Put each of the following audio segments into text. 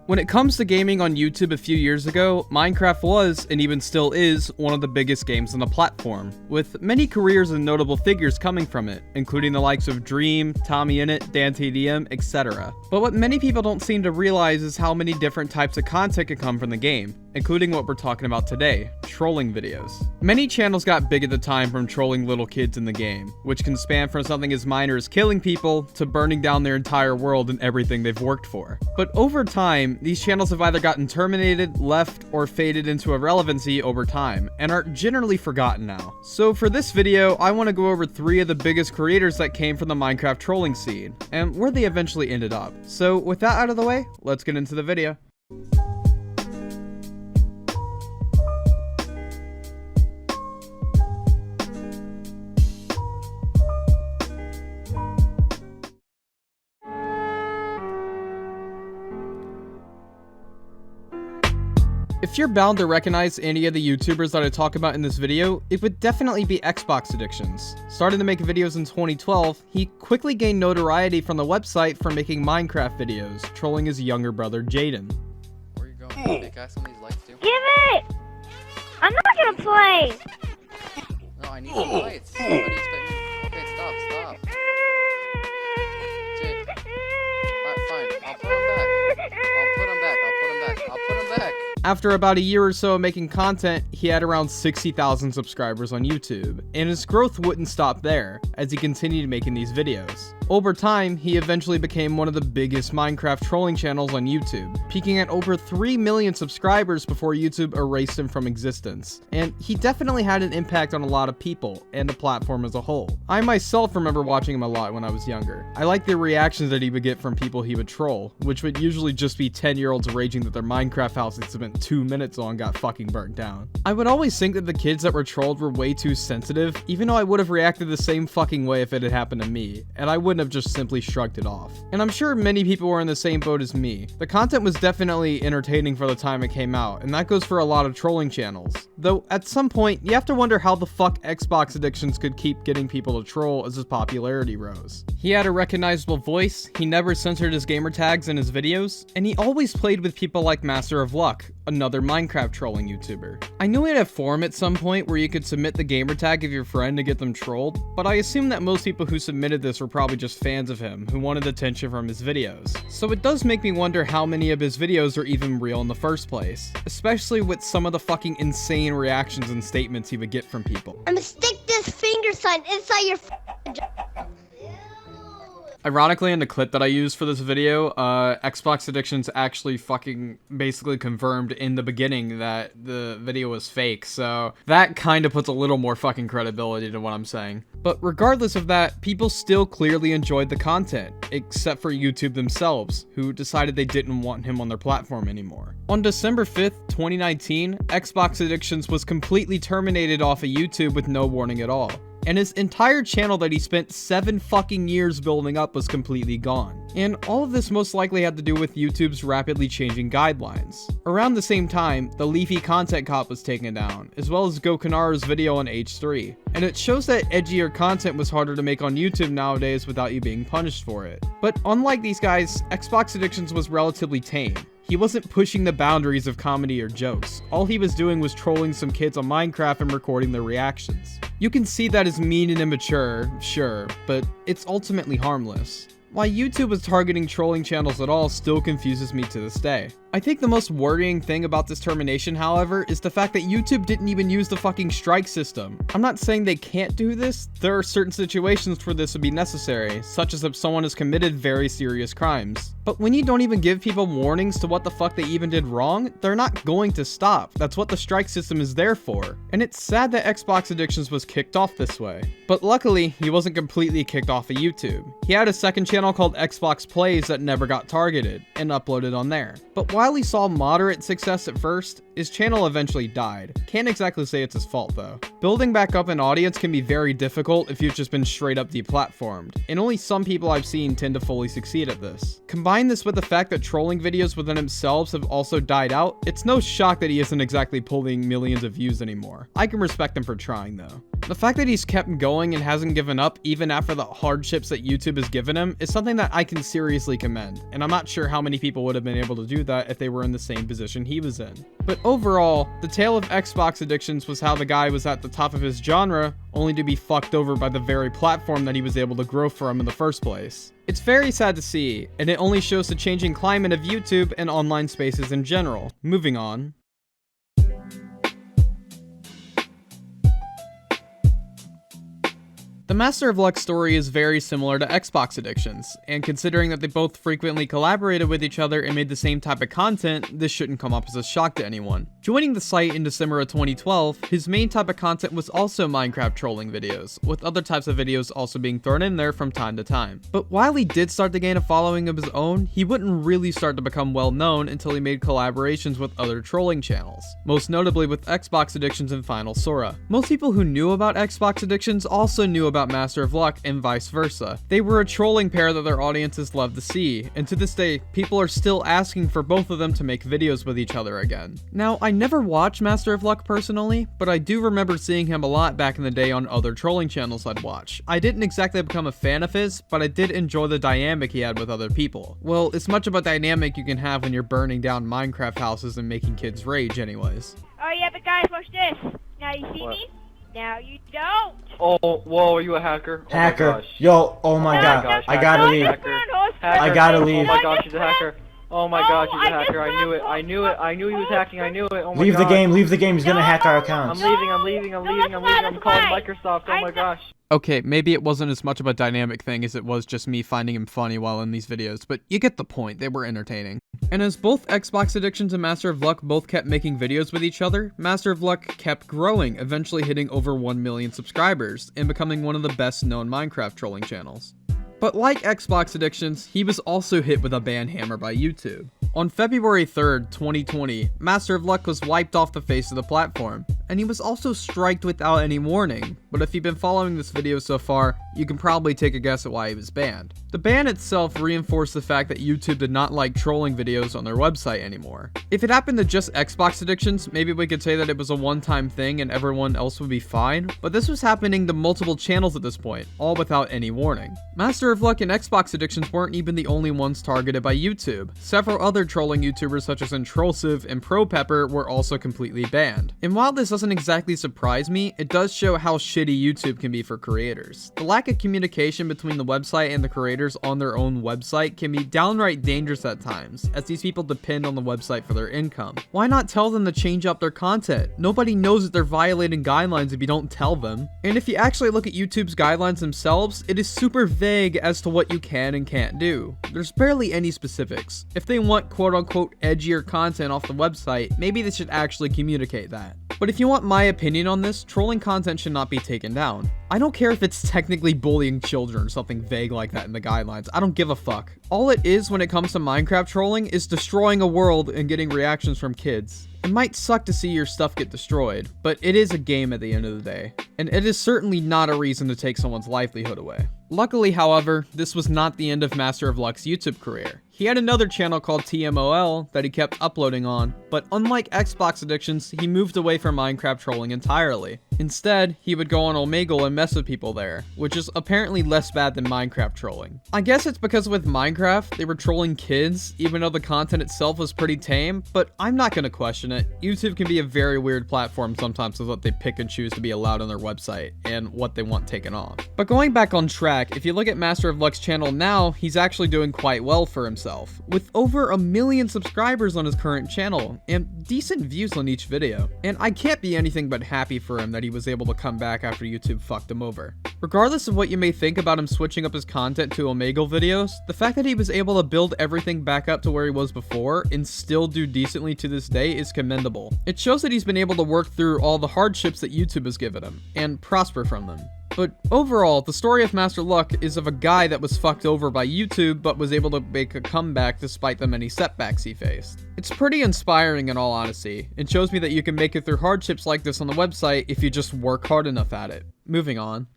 When it comes to gaming on YouTube a few years ago, Minecraft was, and even still is, one of the biggest games on the platform, with many careers and notable figures coming from it, including the likes of Dream, TommyInnit, DanTDM, etc. But what many people don't seem to realize is how many different types of content can come from the game, including what we're talking about today, trolling videos. Many channels got big at the time from trolling little kids in the game, which can span from something as minor as killing people to burning down their entire world and everything they've worked for. But over time, these channels have either gotten terminated, left, or faded into irrelevancy over time, and are generally forgotten now. So for this video, I want to go over 3 of the biggest creators that came from the Minecraft trolling scene, and where they eventually ended up. So with that out of the way, let's get into the video. If you're bound to recognize any of the YouTubers that I talk about in this video, it would definitely be Xbox Addictions. Starting to make videos in 2012, he quickly gained notoriety from the website for making Minecraft videos, trolling his younger brother Jaden. Where are you going? Hey, guys, some of these lights too. Give it! I'm not gonna play! No, I need some lights. What do you expect me? Okay, stop. Jay. Alright, fine. I'll put him back. After about a year or so of making content, he had around 60,000 subscribers on YouTube, and his growth wouldn't stop there, as he continued making these videos. Over time, he eventually became one of the biggest Minecraft trolling channels on YouTube, peaking at over 3 million subscribers before YouTube erased him from existence. And he definitely had an impact on a lot of people, and the platform as a whole. I myself remember watching him a lot when I was younger. I liked the reactions that he would get from people he would troll, which would usually just be 10-year-olds raging that their Minecraft house they spent 2 minutes on got fucking burnt down. I would always think that the kids that were trolled were way too sensitive, even though I would have reacted the same fucking way if it had happened to me, and I wouldn't have just simply shrugged it off. And I'm sure many people were in the same boat as me. The content was definitely entertaining for the time it came out, and that goes for a lot of trolling channels. Though, at some point, you have to wonder how the fuck Xbox Addictions could keep getting people to troll as his popularity rose. He had a recognizable voice, he never censored his gamer tags in his videos, and he always played with people like Master of Luck, another Minecraft trolling YouTuber. I knew he had a forum at some point where you could submit the gamertag of your friend to get them trolled, but I assume that most people who submitted this were probably just fans of him who wanted attention from his videos. So it does make me wonder how many of his videos are even real in the first place, especially with some of the fucking insane reactions and statements he would get from people. I'm gonna stick this finger sign inside your Ironically, in the clip that I used for this video, Xbox Addictions actually fucking basically confirmed in the beginning that the video was fake, so that kind of puts a little more fucking credibility to what I'm saying. But regardless of that, people still clearly enjoyed the content, except for YouTube themselves, who decided they didn't want him on their platform anymore. On December 5th, 2019, Xbox Addictions was completely terminated off of YouTube with no warning at all. And his entire channel that he spent 7 fucking years building up was completely gone. And all of this most likely had to do with YouTube's rapidly changing guidelines. Around the same time, the Leafy Content Cop was taken down, as well as Gokunaru's video on H3. And it shows that edgier content was harder to make on YouTube nowadays without you being punished for it. But unlike these guys, Xbox Addictions was relatively tame. He wasn't pushing the boundaries of comedy or jokes. All he was doing was trolling some kids on Minecraft and recording their reactions. You can see that as mean and immature, sure, but it's ultimately harmless. Why YouTube was targeting trolling channels at all still confuses me to this day. I think the most worrying thing about this termination, however, is the fact that YouTube didn't even use the fucking strike system. I'm not saying they can't do this, there are certain situations where this would be necessary, such as if someone has committed very serious crimes. But when you don't even give people warnings to what the fuck they even did wrong, they're not going to stop. That's what the strike system is there for. And it's sad that Xbox Addictions was kicked off this way. But luckily, he wasn't completely kicked off of YouTube. He had a second channel called Xbox Plays that never got targeted, and uploaded on there. But while he saw moderate success at first, his channel eventually died. Can't exactly say it's his fault though. Building back up an audience can be very difficult if you've just been straight up deplatformed, and only some people I've seen tend to fully succeed at this. Combine this with the fact that trolling videos within themselves have also died out, it's no shock that he isn't exactly pulling millions of views anymore. I can respect him for trying though. The fact that he's kept going and hasn't given up even after the hardships that YouTube has given him is something that I can seriously commend, and I'm not sure how many people would have been able to do that if they were in the same position he was in. But overall, the tale of Xbox addictions was how the guy was at the top of his genre, only to be fucked over by the very platform that he was able to grow from in the first place. It's very sad to see, and it only shows the changing climate of YouTube and online spaces in general. Moving on. The Master of Luck story is very similar to Xbox addictions, and considering that they both frequently collaborated with each other and made the same type of content, this shouldn't come up as a shock to anyone. Joining the site in December of 2012, his main type of content was also Minecraft trolling videos, with other types of videos also being thrown in there from time to time. But while he did start to gain a following of his own, he wouldn't really start to become well known until he made collaborations with other trolling channels, most notably with Xbox Addictions and Final Sora. Most people who knew about Xbox Addictions also knew about Master of Luck and vice versa. They were a trolling pair that their audiences loved to see, and to this day, people are still asking for both of them to make videos with each other again. Now, I never watched Master of Luck personally, but I do remember seeing him a lot back in the day on other trolling channels I'd watch. I didn't exactly become a fan of his, but I did enjoy the dynamic he had with other people. Well, it's much of a dynamic you can have when you're burning down Minecraft houses and making kids rage anyways. Oh yeah, but guys, watch this. Now you see me? Now you don't. Oh, whoa, are you a hacker? Hacker. Oh my gosh. Yo, oh my No, god. no, I gotta no, leave. no, Hacker. no, Hacker. I gotta Oh leave. my gosh, he's a hacker. Oh my gosh, he's a I hacker. I just knew it. I knew it. I knew he was hacking. I knew it. Oh my Leave the gosh. game, leave the game. He's gonna hack our I'm accounts. leaving. I'm leaving. I'm No, leaving. that's I'm why, leaving. I'm that's calling why. Microsoft. Oh my gosh. Okay, maybe it wasn't as much of a dynamic thing as it was just me finding him funny while in these videos, but you get the point, they were entertaining. And as both Xbox Addictions and Master of Luck both kept making videos with each other, Master of Luck kept growing, eventually hitting over 1 million subscribers, and becoming one of the best known Minecraft trolling channels. But like Xbox Addictions, he was also hit with a ban hammer by YouTube. On February 3rd, 2020, Master of Luck was wiped off the face of the platform, and he was also striked without any warning, but if you've been following this video so far, you can probably take a guess at why he was banned. The ban itself reinforced the fact that YouTube did not like trolling videos on their website anymore. If it happened to just Xbox Addictions, maybe we could say that it was a one-time thing and everyone else would be fine, but this was happening to multiple channels at this point, all without any warning. Master of Luck and Xbox Addictions weren't even the only ones targeted by YouTube. Several other trolling YouTubers such as Introsive and ProPepper were also completely banned. And while this doesn't exactly surprise me, it does show how shitty YouTube can be for creators. The lack of communication between the website and the creators on their own website can be downright dangerous at times, as these people depend on the website for their income. Why not tell them to change up their content? Nobody knows that they're violating guidelines if you don't tell them. And if you actually look at YouTube's guidelines themselves, it is super vague as to what you can and can't do. There's barely any specifics. If they want quote-unquote edgier content off the website, maybe they should actually communicate that. But if you want my opinion on this, trolling content should not be taken down. I don't care if it's technically bullying children or something vague like that in the guidelines. I don't give a fuck. All it is when it comes to Minecraft trolling is destroying a world and getting reactions from kids. It might suck to see your stuff get destroyed, but it is a game at the end of the day, and it is certainly not a reason to take someone's livelihood away. Luckily, however, this was not the end of Master of Luck's YouTube career. He had another channel called TMOL that he kept uploading on, but unlike Xbox Addictions, he moved away from Minecraft trolling entirely. Instead, he would go on Omegle and mess with people there, which is apparently less bad than Minecraft trolling. I guess it's because with Minecraft, they were trolling kids, even though the content itself was pretty tame, but I'm not gonna question it. YouTube can be a very weird platform sometimes with what they pick and choose to be allowed on their website, and what they want taken off. But going back on track, if you look at Master of Luck's channel now, he's actually doing quite well for himself, with over 1 million subscribers on his current channel, and decent views on each video. And I can't be anything but happy for him that he was able to come back after YouTube fucked him over. Regardless of what you may think about him switching up his content to Omegle videos, the fact that he was able to build everything back up to where he was before and still do decently to this day is commendable. It shows that he's been able to work through all the hardships that YouTube has given him, and prosper from them. But overall, the story of Master Luck is of a guy that was fucked over by YouTube but was able to make a comeback despite the many setbacks he faced. It's pretty inspiring in all honesty. It shows me that you can make it through hardships like this on the website if you just work hard enough at it. Moving on.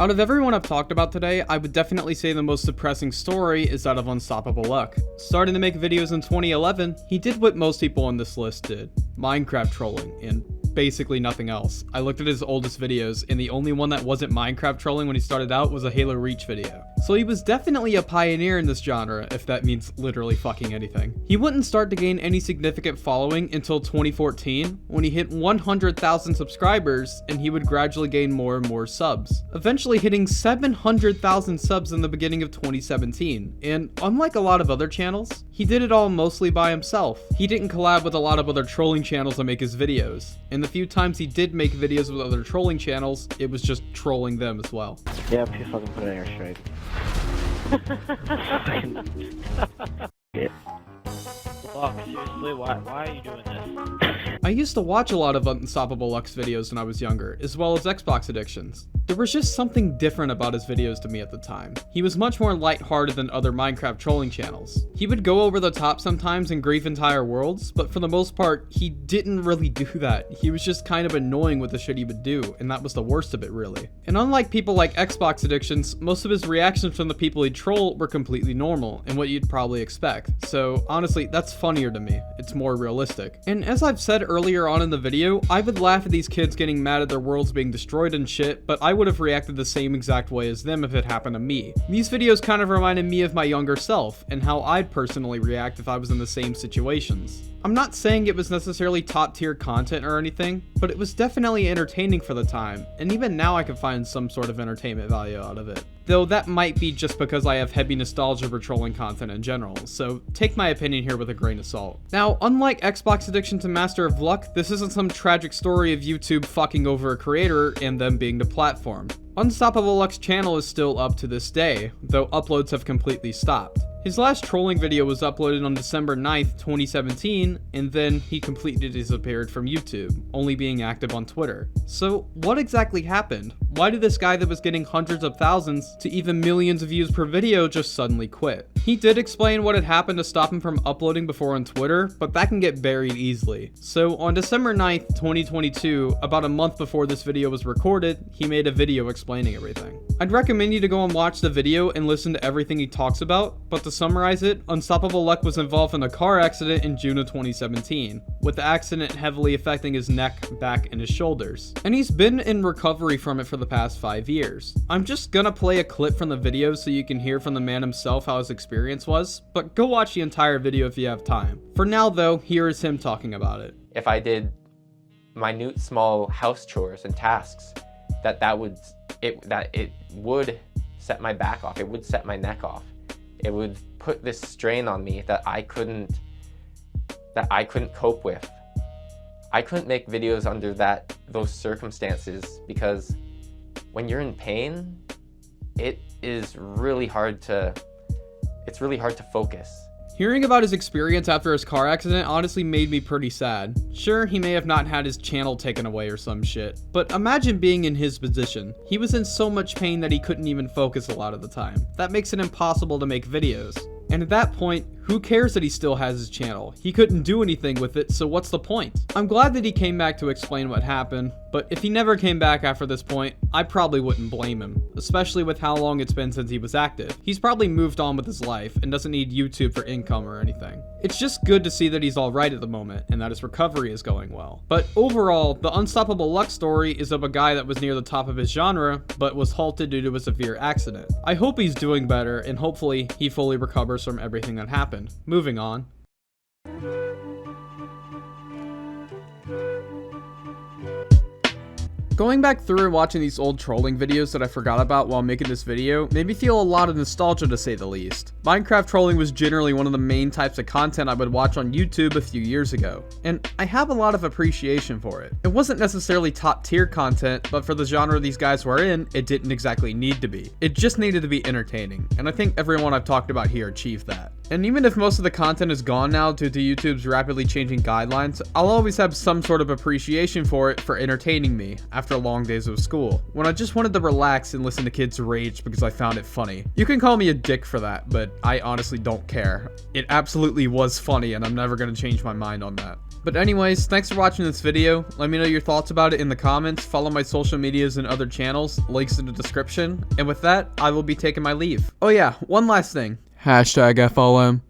Out of everyone I've talked about today, I would definitely say the most depressing story is that of Unstoppable Luck. Starting to make videos in 2011, he did what most people on this list did: Minecraft trolling, and basically nothing else. I looked at his oldest videos, and the only one that wasn't Minecraft trolling when he started out was a Halo Reach video. So he was definitely a pioneer in this genre, if that means literally fucking anything. He wouldn't start to gain any significant following until 2014, when he hit 100,000 subscribers, and he would gradually gain more and more subs, eventually hitting 700,000 subs in the beginning of 2017. And unlike a lot of other channels, he did it all mostly by himself. He didn't collab with a lot of other trolling channels to make his videos, and the few times he did make videos with other trolling channels, it was just trolling them as well. Yeah, please fucking put it in your straight. Fuck, seriously, why are you doing this? I used to watch a lot of Unstoppable Luck's videos when I was younger, as well as Xbox Addictions. There was just something different about his videos to me at the time. He was much more lighthearted than other Minecraft trolling channels. He would go over the top sometimes and grief entire worlds, but for the most part, he didn't really do that. He was just kind of annoying with the shit he would do, and that was the worst of it, really. And unlike people like Xbox Addictions, most of his reactions from the people he'd troll were completely normal, and what you'd probably expect. So honestly, that's funnier to me. It's more realistic. And as I've said earlier on in the video, I would laugh at these kids getting mad at their worlds being destroyed and shit, but I would have reacted the same exact way as them if it happened to me. These videos kind of reminded me of my younger self, and how I'd personally react if I was in the same situations. I'm not saying it was necessarily top tier content or anything, but it was definitely entertaining for the time, and even now I can find some sort of entertainment value out of it. Though that might be just because I have heavy nostalgia for trolling content in general, so take my opinion here with a grain of salt. Now, unlike Xbox Addictions and Master of Luck, this isn't some tragic story of YouTube fucking over a creator and them being deplatformed. Unstoppable Luck's channel is still up to this day, though uploads have completely stopped. His last trolling video was uploaded on December 9th, 2017, and then he completely disappeared from YouTube, only being active on Twitter. So what exactly happened? Why did this guy that was getting hundreds of thousands to even millions of views per video just suddenly quit? He did explain what had happened to stop him from uploading before on Twitter, but that can get buried easily. So on December 9th, 2022, about a month before this video was recorded, he made a video explaining everything. I'd recommend you to go and watch the video and listen to everything he talks about, but to summarize it, Unstoppable Luck was involved in a car accident in June of 2017, with the accident heavily affecting his neck, back, and his shoulders. And he's been in recovery from it for the past 5 years. I'm just gonna play a clip from the video so you can hear from the man himself how his experience was, but go watch the entire video if you have time. For now though, here is him talking about it. If I did minute small house chores and tasks, it would set my back off, it would set my neck off. It would put this strain on me that I couldn't cope with. I couldn't make videos under those circumstances, because when you're in pain, it's really hard to focus. Hearing about his experience after his car accident honestly made me pretty sad. Sure, he may have not had his channel taken away or some shit, but imagine being in his position. He was in so much pain that he couldn't even focus a lot of the time. That makes it impossible to make videos. And at that point, who cares that he still has his channel? He couldn't do anything with it, so what's the point? I'm glad that he came back to explain what happened, but if he never came back after this point, I probably wouldn't blame him, especially with how long it's been since he was active. He's probably moved on with his life and doesn't need YouTube for income or anything. It's just good to see that he's alright at the moment and that his recovery is going well. But overall, the Unstoppable Luck story is of a guy that was near the top of his genre, but was halted due to a severe accident. I hope he's doing better, and hopefully he fully recovers from everything that happened. Moving on. Going back through and watching these old trolling videos that I forgot about while making this video made me feel a lot of nostalgia, to say the least. Minecraft trolling was generally one of the main types of content I would watch on YouTube a few years ago, and I have a lot of appreciation for it. It wasn't necessarily top tier content, but for the genre these guys were in, it didn't exactly need to be. It just needed to be entertaining, and I think everyone I've talked about here achieved that. And even if most of the content is gone now due to YouTube's rapidly changing guidelines, I'll always have some sort of appreciation for it for entertaining me after long days of school, when I just wanted to relax and listen to kids rage because I found it funny. You can call me a dick for that, but I honestly don't care. It absolutely was funny, and I'm never gonna change my mind on that. But anyways, thanks for watching this video. Let me know your thoughts about it in the comments. Follow my social medias and other channels. Links in the description. And with that, I will be taking my leave. Oh yeah, one last thing. #FLM.